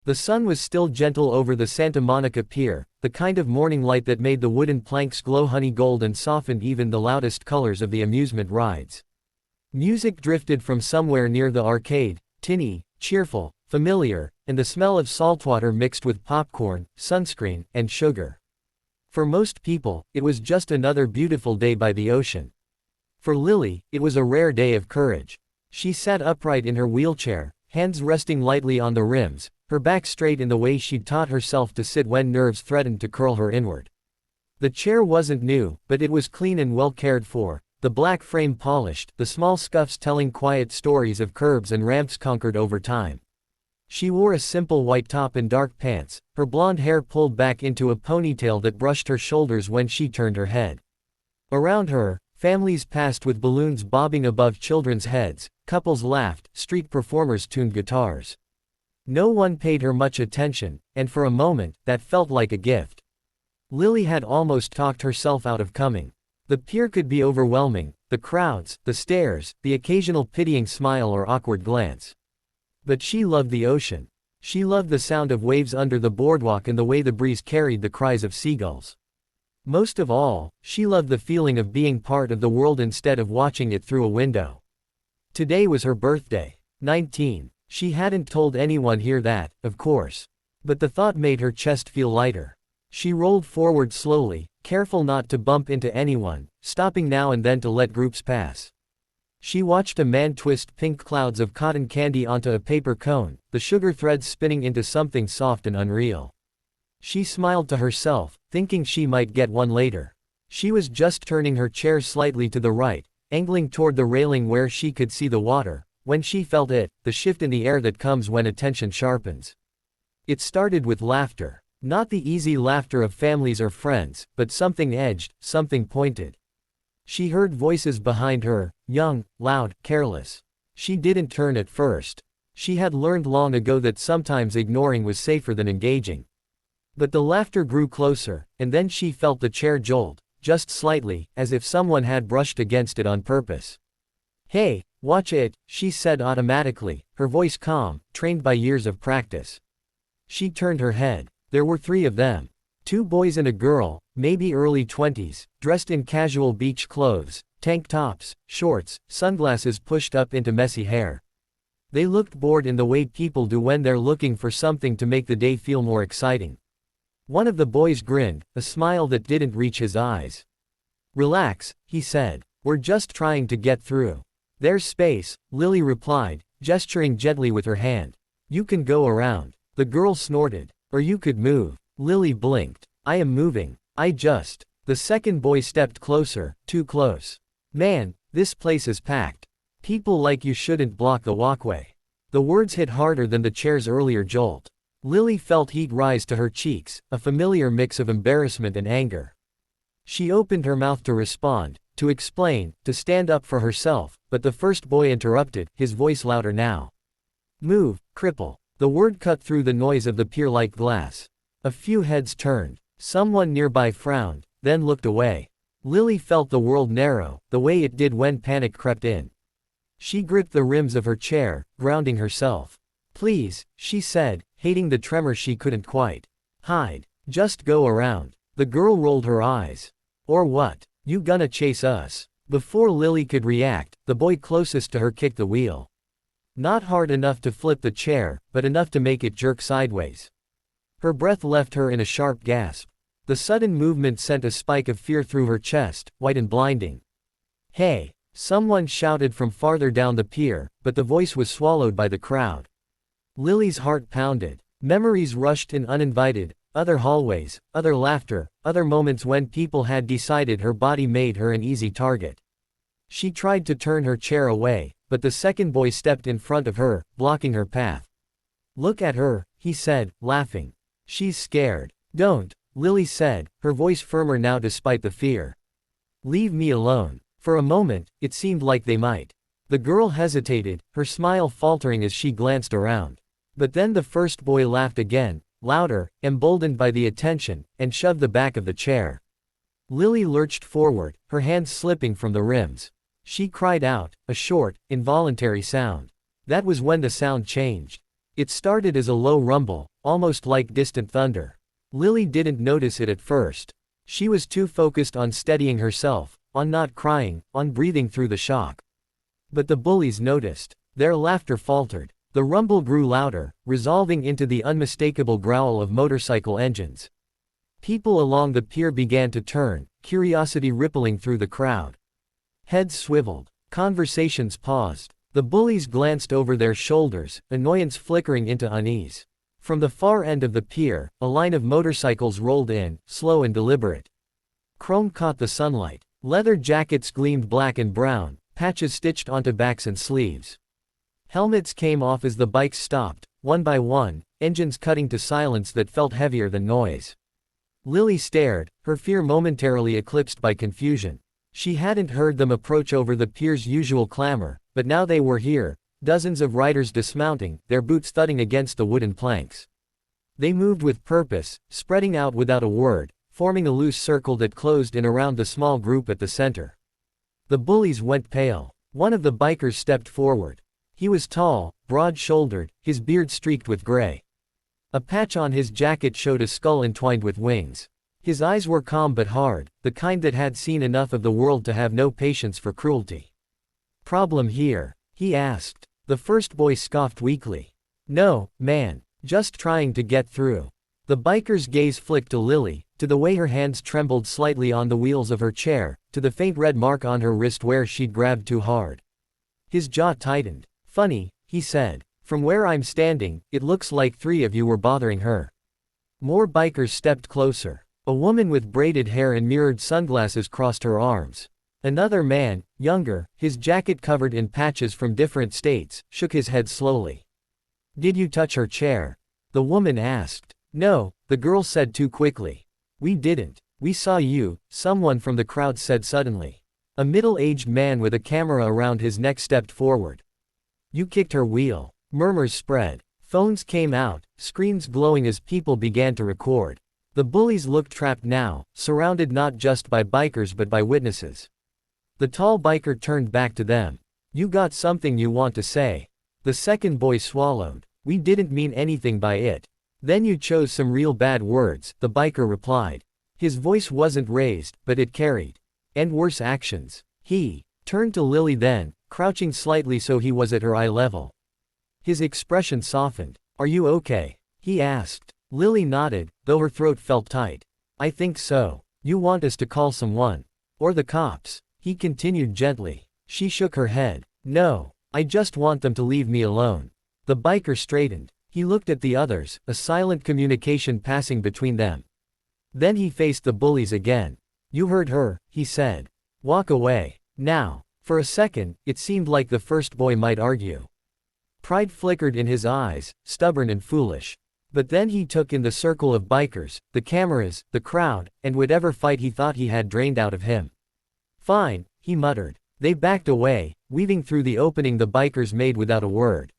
The sun was still gentle over the Santa Monica Pier, the kind of morning light that made the wooden planks glow honey gold and softened even the loudest colors of the amusement rides. Music drifted from somewhere near the arcade, tinny, cheerful, familiar, and the smell of saltwater mixed with popcorn, sunscreen, and sugar. For most people, it was just another beautiful day by the ocean. For Lily, it was a rare day of courage. She sat upright in her wheelchair, hands resting lightly on the rims, her back straight in the way she'd taught herself to sit when nerves threatened to curl her inward. The chair wasn't new, but it was clean and well cared for, the black frame polished, the small scuffs telling quiet stories of curbs and ramps conquered over time. She wore a simple white top and dark pants, her blonde hair pulled back into a ponytail that brushed her shoulders when she turned her head. Around her, families passed with balloons bobbing above children's heads, couples laughed, street performers tuned guitars. No one paid her much attention, and for a moment, that felt like a gift. Lily had almost talked herself out of coming. The pier could be overwhelming, the crowds, the stares, the occasional pitying smile or awkward glance. But she loved the ocean. She loved the sound of waves under the boardwalk and the way the breeze carried the cries of seagulls. Most of all, she loved the feeling of being part of the world instead of watching it through a window. Today was her birthday. 19. She hadn't told anyone here that, of course. But the thought made her chest feel lighter. She rolled forward slowly, careful not to bump into anyone, stopping now and then to let groups pass. She watched a man twist pink clouds of cotton candy onto a paper cone, the sugar threads spinning into something soft and unreal. She smiled to herself, thinking she might get one later. She was just turning her chair slightly to the right, angling toward the railing where she could see the water, when she felt it, the shift in the air that comes when attention sharpens. It started with laughter. Not the easy laughter of families or friends, but something edged, something pointed. She heard voices behind her, young, loud, careless. She didn't turn at first. She had learned long ago that sometimes ignoring was safer than engaging. But the laughter grew closer, and then she felt the chair jolt, just slightly, as if someone had brushed against it on purpose. "Hey, watch it," she said automatically, her voice calm, trained by years of practice. She turned her head. There were 3 of them. 2 boys and a girl, maybe early 20s, dressed in casual beach clothes, tank tops, shorts, sunglasses pushed up into messy hair. They looked bored in the way people do when they're looking for something to make the day feel more exciting. One of the boys grinned, a smile that didn't reach his eyes. "Relax," he said. "We're just trying to get through." "There's space," Lily replied, gesturing gently with her hand. "You can go around." The girl snorted. "Or you could move." Lily blinked. "I am moving. The second boy stepped closer, too close. "Man, this place is packed. People like you shouldn't block the walkway." The words hit harder than the chair's earlier jolt. Lily felt heat rise to her cheeks, a familiar mix of embarrassment and anger. She opened her mouth to respond, to explain, to stand up for herself, but the first boy interrupted, his voice louder now. "Move, cripple." The word cut through the noise of the pier-like glass. A few heads turned. Someone nearby frowned, then looked away. Lily felt the world narrow, the way it did when panic crept in. She gripped the rims of her chair, grounding herself. "Please," she said, hating the tremor she couldn't quite hide. "Just go around." The girl rolled her eyes. "Or what? You gonna chase us?" Before Lily could react, the boy closest to her kicked the wheel. Not hard enough to flip the chair, but enough to make it jerk sideways. Her breath left her in a sharp gasp. The sudden movement sent a spike of fear through her chest, white and blinding. "Hey!" someone shouted from farther down the pier, but the voice was swallowed by the crowd. Lily's heart pounded. Memories rushed in uninvited, other hallways, other laughter, other moments when people had decided her body made her an easy target. She tried to turn her chair away, but the second boy stepped in front of her, blocking her path. "Look at her," he said, laughing. "She's scared." "Don't," Lily said, her voice firmer now despite the fear. "Leave me alone." For a moment, it seemed like they might. The girl hesitated, her smile faltering as she glanced around. But then the first boy laughed again, louder, emboldened by the attention, and shoved the back of the chair. Lily lurched forward, her hands slipping from the rims. She cried out, a short, involuntary sound. That was when the sound changed. It started as a low rumble, almost like distant thunder. Lily didn't notice it at first. She was too focused on steadying herself, on not crying, on breathing through the shock. But the bullies noticed. Their laughter faltered. The rumble grew louder, resolving into the unmistakable growl of motorcycle engines. People along the pier began to turn, curiosity rippling through the crowd. Heads swiveled. Conversations paused. The bullies glanced over their shoulders, annoyance flickering into unease. From the far end of the pier, a line of motorcycles rolled in, slow and deliberate. Chrome caught the sunlight. Leather jackets gleamed black and brown, patches stitched onto backs and sleeves. Helmets came off as the bikes stopped, one by one, engines cutting to silence that felt heavier than noise. Lily stared, her fear momentarily eclipsed by confusion. She hadn't heard them approach over the pier's usual clamor, but now they were here, dozens of riders dismounting, their boots thudding against the wooden planks. They moved with purpose, spreading out without a word, forming a loose circle that closed in around the small group at the center. The bullies went pale. One of the bikers stepped forward. He was tall, broad-shouldered, his beard streaked with gray. A patch on his jacket showed a skull entwined with wings. His eyes were calm but hard, the kind that had seen enough of the world to have no patience for cruelty. "Problem here?" he asked. The first boy scoffed weakly. "No, man. Just trying to get through." The biker's gaze flicked to Lily, to the way her hands trembled slightly on the wheels of her chair, to the faint red mark on her wrist where she'd grabbed too hard. His jaw tightened. "Funny," he said. "From where I'm standing, it looks like 3 of you were bothering her." More bikers stepped closer. A woman with braided hair and mirrored sunglasses crossed her arms. Another man, younger, his jacket covered in patches from different states, shook his head slowly. "Did you touch her chair?" the woman asked. "No," the girl said too quickly. "We didn't. We saw you," someone from the crowd said suddenly. A middle-aged man with a camera around his neck stepped forward. "You kicked her wheel." Murmurs spread. Phones came out, screens glowing as people began to record. The bullies looked trapped now, surrounded not just by bikers but by witnesses. The tall biker turned back to them. "You got something you want to say?" The second boy swallowed. "We didn't mean anything by it." "Then you chose some real bad words," the biker replied. His voice wasn't raised, but it carried. "And worse actions." He turned to Lily then, crouching slightly so he was at her eye level. His expression softened. "Are you okay?" he asked. Lily nodded, though her throat felt tight. "I think so. You want us to call someone? Or the cops?" he continued gently. She shook her head. "No. I just want them to leave me alone." The biker straightened. He looked at the others, a silent communication passing between them. Then he faced the bullies again. "You heard her," he said. "Walk away. Now." For a second, it seemed like the first boy might argue. Pride flickered in his eyes, stubborn and foolish. But then he took in the circle of bikers, the cameras, the crowd, and whatever fight he thought he had drained out of him. "Fine," he muttered. They backed away, weaving through the opening the bikers made without a word.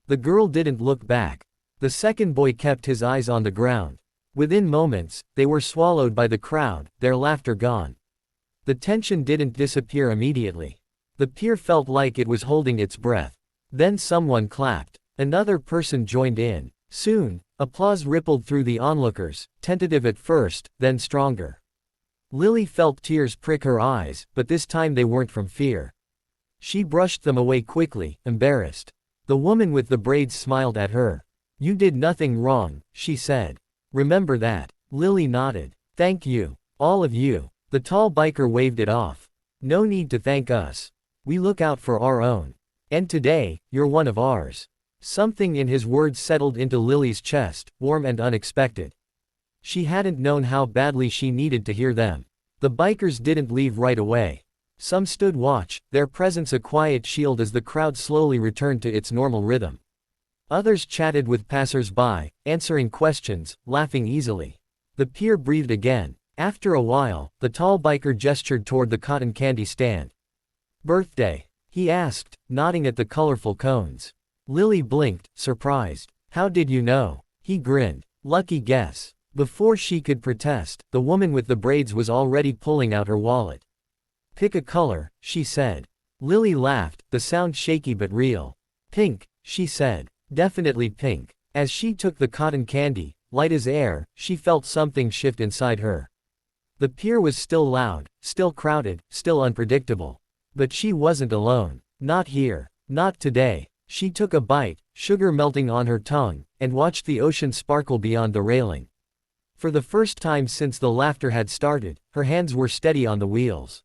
The girl didn't look back. The second boy kept his eyes on the ground. Within moments, they were swallowed by the crowd, their laughter gone. The tension didn't disappear immediately. The pier felt like it was holding its breath. Then someone clapped. Another person joined in. Soon, applause rippled through the onlookers, tentative at first, then stronger. Lily felt tears prick her eyes, but this time they weren't from fear. She brushed them away quickly, embarrassed. The woman with the braids smiled at her. "You did nothing wrong," she said. "Remember that." Lily nodded. "Thank you. All of you." The tall biker waved it off. "No need to thank us. We look out for our own. And today, you're one of ours." Something in his words settled into Lily's chest, warm and unexpected. She hadn't known how badly she needed to hear them. The bikers didn't leave right away. Some stood watch, their presence a quiet shield as the crowd slowly returned to its normal rhythm. Others chatted with passers-by, answering questions, laughing easily. The pier breathed again. After a while, the tall biker gestured toward the cotton candy stand. "Birthday?" he asked, nodding at the colorful cones. Lily blinked, surprised. "How did you know?" He grinned. "Lucky guess." Before she could protest, the woman with the braids was already pulling out her wallet. "Pick a color," she said. Lily laughed, the sound shaky but real. "Pink," she said. Definitely pink. As she took the cotton candy, light as air, she felt something shift inside her. The pier was still loud, still crowded, still unpredictable. But she wasn't alone. Not here. Not today. She took a bite, sugar melting on her tongue, and watched the ocean sparkle beyond the railing. For the first time since the laughter had started, her hands were steady on the wheels.